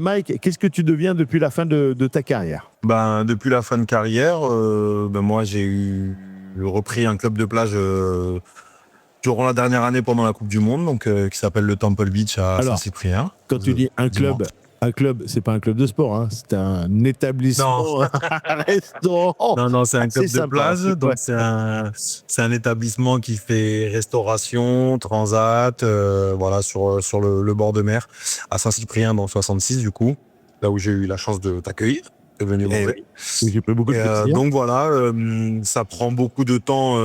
Mike, qu'est-ce que tu deviens depuis la fin de ta carrière? Depuis la fin de carrière, moi j'ai repris un club de plage durant la dernière année pendant la Coupe du Monde, qui s'appelle le Temple Beach à Alors, Saint-Cyprien. quand tu dis Dis-moi. un club, c'est pas un club de sport, hein, c'est un Non, établissement, un restaurant. non, c'est un C'est club de sympa. plage, Ouais. donc c'est un établissement qui fait restauration, transat, voilà, sur le bord de mer, à Saint-Cyprien dans le 66 du coup, là où j'ai eu la chance de t'accueillir, de venir Eh manger. oui, j'ai pris beaucoup Et de plaisir. donc voilà, ça prend beaucoup de temps,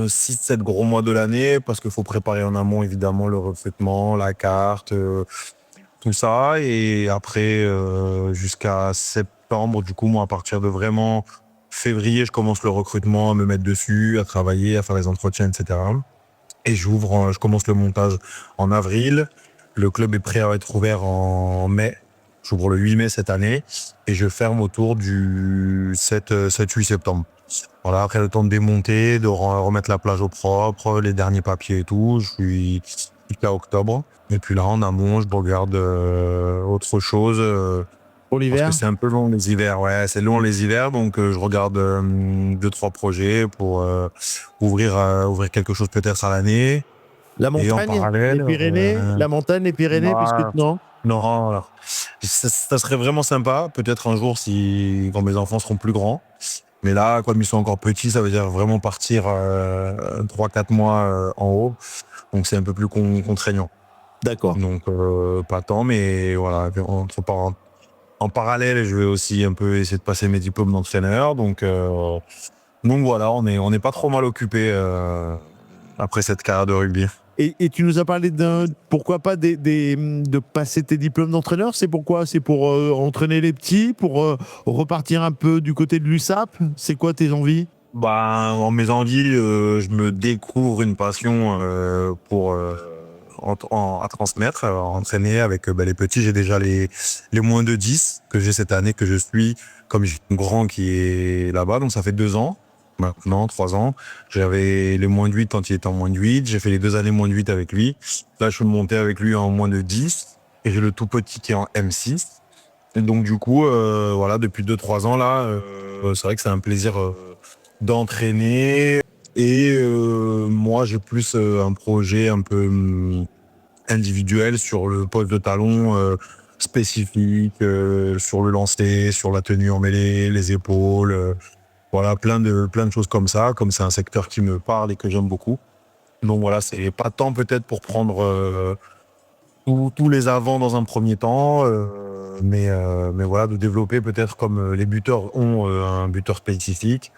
6-7 gros mois de l'année, parce qu'il faut préparer en amont évidemment le recrutement, la carte, tout ça. Et après, jusqu'à septembre, du coup, moi, à partir de vraiment février, je commence le recrutement, à me mettre dessus, à travailler, à faire les entretiens, etc. Et je commence le montage en avril. Le club est prêt à être ouvert en mai. J'ouvre le 8 mai cette année et je ferme autour du 7-8 septembre. Voilà, après le temps de démonter, de remettre la plage au propre, les derniers papiers et tout, je suis jusqu'à octobre. Et puis là, en amont, je regarde autre chose. Pour Parce que l'hiver? c'est un peu long les hivers, ouais, c'est long les hivers, donc je regarde 2-3 projets pour ouvrir quelque chose peut-être à l'année. La Et en montagne, les parallèle, Pyrénées? La montagne, les Pyrénées, puisque bah, non? non, alors, ça serait vraiment sympa, peut-être un jour quand mes enfants seront plus grands. Mais là, comme ils sont encore petits, ça veut dire vraiment partir 3-4 mois en haut. Donc c'est un peu plus contraignant. D'accord. Donc pas tant, mais voilà, en parallèle, je vais aussi un peu essayer de passer mes diplômes d'entraîneur. Donc voilà, on est pas trop mal occupé après cette carrière de rugby. Et tu nous as parlé pourquoi pas de passer tes diplômes d'entraîneur. C'est pourquoi? C'est pour entraîner les petits, pour repartir un peu du côté de l'USAP. C'est quoi tes envies? En mes envies, je me découvre une passion pour à transmettre, à entraîner avec les petits. J'ai déjà les moins de 10 que j'ai cette année, que je suis, comme j'ai un grand qui est là-bas, donc ça fait 2 ans, maintenant 3 ans. J'avais les moins de 8 quand il était en moins de 8. J'ai fait les 2 années moins de 8 avec lui. Là, je suis monté avec lui en moins de 10. Et j'ai le tout petit qui est en M6. Et donc du coup, voilà, depuis 2-3 ans là, c'est vrai que c'est un plaisir d'entraîner. Et moi, j'ai plus un projet un peu individuel sur le poste de talon spécifique, sur le lancer, sur la tenue en mêlée, les épaules, voilà, plein de choses comme ça. Comme c'est un secteur qui me parle et que j'aime beaucoup. Donc voilà, c'est pas tant peut-être pour prendre tous les avants dans un premier temps, mais voilà, de développer peut-être comme les buteurs ont un buteur spécifique.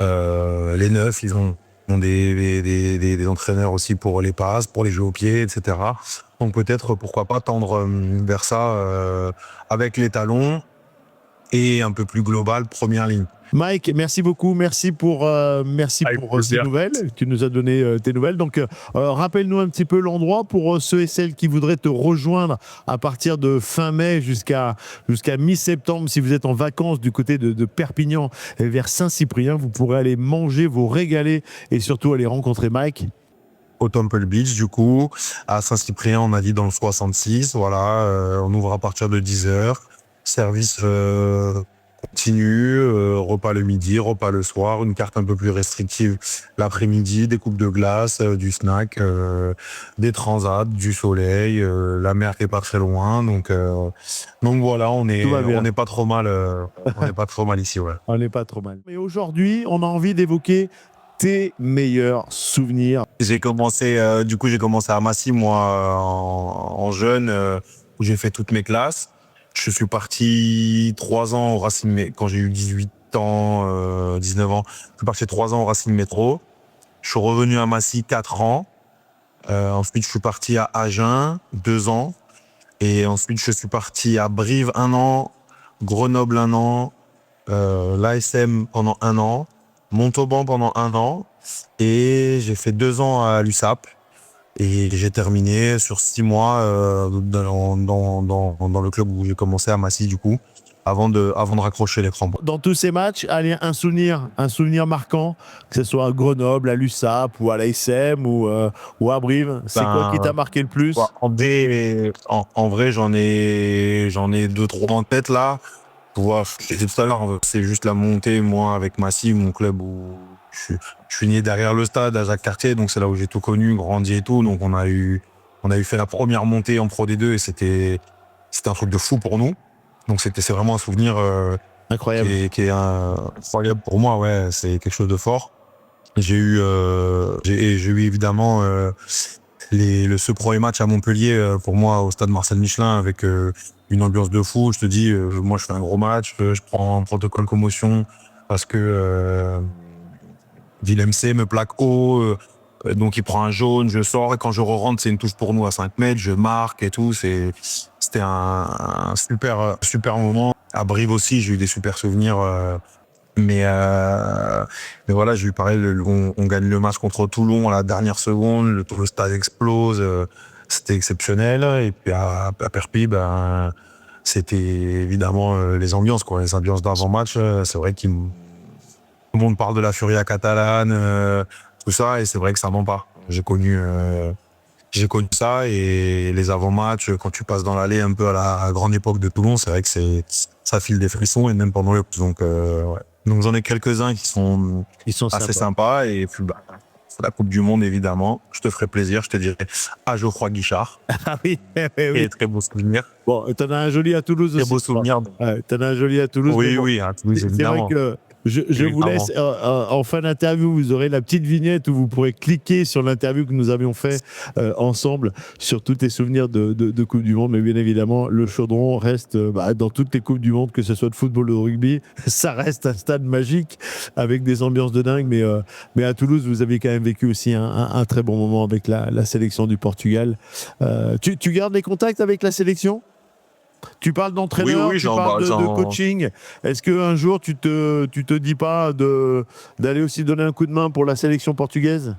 Les neufs, ils ont des entraîneurs aussi pour les passes, pour les jeux au pied, etc. Donc peut-être, pourquoi pas, tendre vers ça avec les talons et un peu plus global, première ligne. Mike, merci beaucoup. Merci Avec pour ces plaisir. nouvelles. Tu nous as donné tes nouvelles. Donc, rappelle-nous un petit peu l'endroit pour ceux et celles qui voudraient te rejoindre à partir de fin mai jusqu'à mi-septembre. Si vous êtes en vacances du côté de Perpignan et vers Saint-Cyprien, vous pourrez aller manger, vous régaler et surtout aller rencontrer Mike. Au Temple Beach, du coup, à Saint-Cyprien, on a dit dans le 66. Voilà, on ouvre à partir de 10 heures. Service continu, repas le midi, repas le soir, une carte un peu plus restrictive l'après-midi, des coupes de glace, du snack, des transats, du soleil, la mer qui est pas très loin. Donc voilà, on Tout va est on bien. n'est pas trop mal, on n'est pas trop mal ici, ouais. On n'est pas trop mal. Mais aujourd'hui, on a envie d'évoquer tes meilleurs souvenirs. J'ai commencé à Massy, moi, en jeune, où j'ai fait toutes mes classes. Je suis parti 3 ans au Racing, quand j'ai eu 18 ans, 19 ans. Je suis parti 3 ans au Racing Métro. Je suis revenu à Massy 4 ans. Ensuite, je suis parti à Agen 2 ans. Et ensuite, je suis parti à Brive 1 an, Grenoble 1 an, l'ASM pendant 1 an, Montauban pendant 1 an. Et j'ai fait 2 ans à l'USAP. Et j'ai terminé sur 6 mois dans le club où j'ai commencé à Massy, du coup, avant de raccrocher les crampons. Dans tous ces matchs, allez, un souvenir marquant, que ce soit à Grenoble, à l'USAP ou à l'ASM ou à Brive. C'est quoi qui t'a Ben, marqué le plus? en vrai, j'en ai deux, trois en tête là. Tu vois, je disais tout à l'heure, c'est juste la montée, moi, avec Massy, mon club où je suis né derrière le stade à Jacques-Cartier, donc c'est là où j'ai tout connu, grandi et tout. Donc on a eu fait la première montée en Pro D2 et c'était un truc de fou pour nous. Donc c'est vraiment un souvenir Incroyable. qui est incroyable pour moi, ouais, c'est quelque chose de fort. J'ai eu évidemment ce premier match à Montpellier pour moi au stade Marcel Michelin avec une ambiance de fou. Je te dis, moi je fais un gros match, je prends un protocole commotion parce que Willem C me plaque haut, donc il prend un jaune, je sors et quand je re-rentre c'est une touche pour nous à 5 mètres, je marque et tout. C'était un super moment. À Brive aussi j'ai eu des super souvenirs. Mais voilà, j'ai eu pareil, on gagne le match contre Toulon à la dernière seconde, le stade explose, c'était exceptionnel. Et puis à Perpignan, ben, c'était évidemment les ambiances, quoi, les ambiances d'avant-match. C'est vrai que tout le monde parle de la Furia catalane, tout ça, et c'est vrai que ça ment pas. J'ai connu ça et les avant-matchs, quand tu passes dans l'allée un peu à la grande époque de Toulon, c'est vrai que ça file des frissons et même pendant le donc ouais. Donc j'en ai quelques-uns qui sont Ils sont assez sympas. sympas et puis bah c'est la Coupe du Monde évidemment. Je te ferai plaisir, je te dirai à Geoffroy Guichard Ah oui, oui. et très beau souvenir. Bon, t'en as un joli à Toulouse Très aussi. beau souvenir. Ouais, t'en as un joli à Toulouse, mais Oui, bon. oui, à Toulouse C'est vrai évidemment. que je vous Évidemment. laisse en fin d'interview, vous aurez la petite vignette où vous pourrez cliquer sur l'interview que nous avions fait ensemble sur tous tes souvenirs de Coupe du Monde. Mais bien évidemment, le Chaudron reste dans toutes les Coupes du Monde, que ce soit de football ou de rugby, ça reste un stade magique avec des ambiances de dingue. Mais à Toulouse, vous avez quand même vécu aussi un très bon moment avec la sélection du Portugal. Tu gardes les contacts avec la sélection? Tu parles d'entraîneur, Oui, tu parles de coaching. Est-ce qu'un jour, tu te dis pas d'aller aussi donner un coup de main pour la sélection portugaise?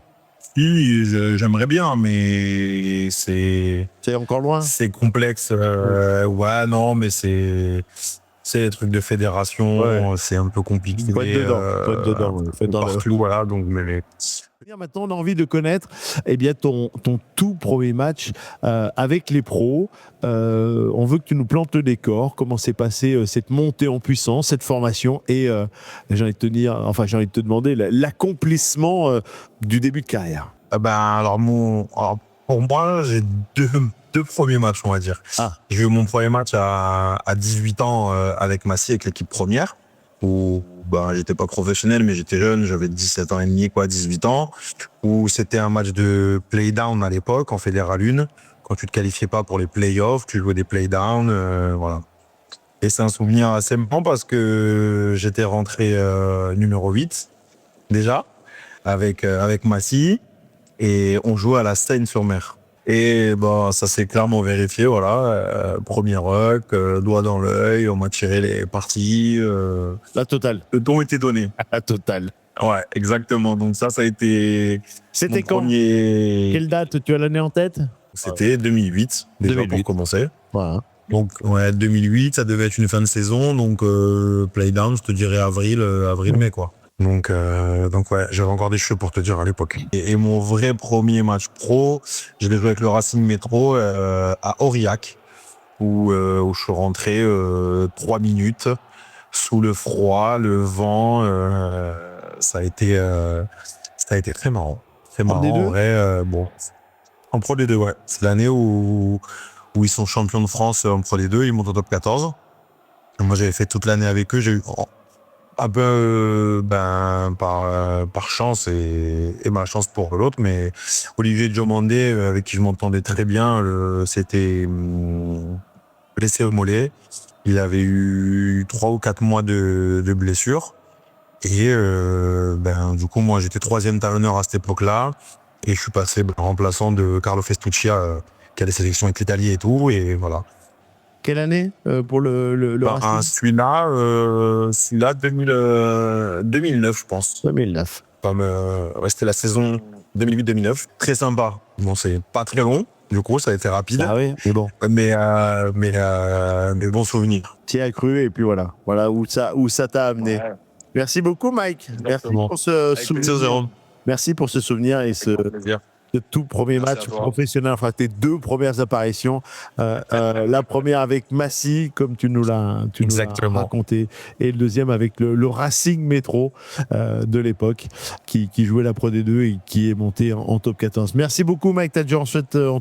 Si, j'aimerais bien, mais C'est encore loin? c'est complexe. Ouais, non, mais c'est des trucs de Ouais. fédération, c'est un peu compliqué. Faut être dedans. Faut être dedans. Un peu Faut être dans le... partout, voilà. Donc, mais Maintenant, on a envie de connaître bien, ton tout premier match avec les pros. On veut que tu nous plantes le décor. Comment s'est passée cette montée en puissance, cette formation et j'ai envie de j'ai envie de te demander l'accomplissement du début de carrière. alors pour moi, j'ai deux premiers matchs, on va dire. Ah, J'ai eu mon premier match à 18 ans avec Massy, avec l'équipe première, où j'étais pas professionnel, mais j'étais jeune, j'avais 17 ans et demi, 18 ans, où c'était un match de play-down à l'époque, en Fédéral 1. Quand tu te qualifiais pas pour les play-offs, tu jouais des play-down, voilà. Et c'est un souvenir assez marrant parce que j'étais rentré numéro 8, déjà, avec Massy, et on jouait à la Seine-sur-Mer. Et ça s'est clairement vérifié, voilà. Premier ruck, doigt dans l'œil, on m'a tiré les parties. la totale. Le ton était donné. La totale. Ouais, exactement. Donc ça a été C'était mon quand? premier. Quelle date? Tu as l'année en tête? C'était 2008, déjà 2008. pour commencer. Voilà. Donc ouais, 2008, ça devait être une fin de saison, donc playdown, je te dirais avril-mai quoi. Donc ouais, j'avais encore des cheveux pour te dire à l'époque. Et mon vrai premier match pro, je l'ai joué avec le Racing Métro à Aurillac, où je suis rentré 3 minutes sous le froid, le vent. Ça a été très marrant, très En marrant. D2? En vrai, en Pro D2, ouais. C'est l'année où ils sont champions de France en Pro D2, ils montent au top 14. Et moi, j'avais fait toute l'année avec eux. J'ai eu un peu par chance et ma chance pour l'autre, mais Olivier Diomandé, avec qui je m'entendais très bien, c'était blessé au mollet. Il avait eu 3 ou 4 mois de blessure. Et du coup, moi, j'étais 3e talonneur à cette époque-là. Et je suis passé remplaçant de Carlo Festuccia, qui a des sélections avec l'Italie et tout. Et voilà. Quelle année pour le Racing? Celui-là 2009, je pense. 2009. Ouais, c'était la saison 2008-2009. Très sympa. Bon, c'est pas très long. Du coup, ça a été rapide. Ah oui, mais bon. Mais bon souvenir. Tu y as cru et puis voilà. Voilà où ça t'a amené. Ouais. Merci beaucoup, Mike. Merci Exactement. pour ce Avec plaisir, souvenir. Jérôme. Merci pour ce souvenir et ce Plaisir. tout premier Merci match à toi. professionnel, enfin tes 2 premières apparitions. La première avec Massy, comme tu nous l'as Exactement. raconté, et le deuxième avec le Racing Métro de l'époque, qui jouait la Pro D2 et qui est monté en top 14. Merci beaucoup, Mike Tadjer. On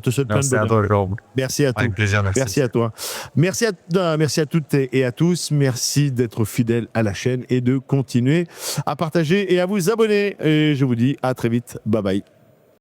te souhaite plein de Merci à bonheur. toi, Jérôme. Merci à tous. Avec plaisir, merci. Merci à toi. Merci à toutes et à tous. Merci d'être fidèles à la chaîne et de continuer à partager et à vous abonner. Et je vous dis à très vite. Bye bye.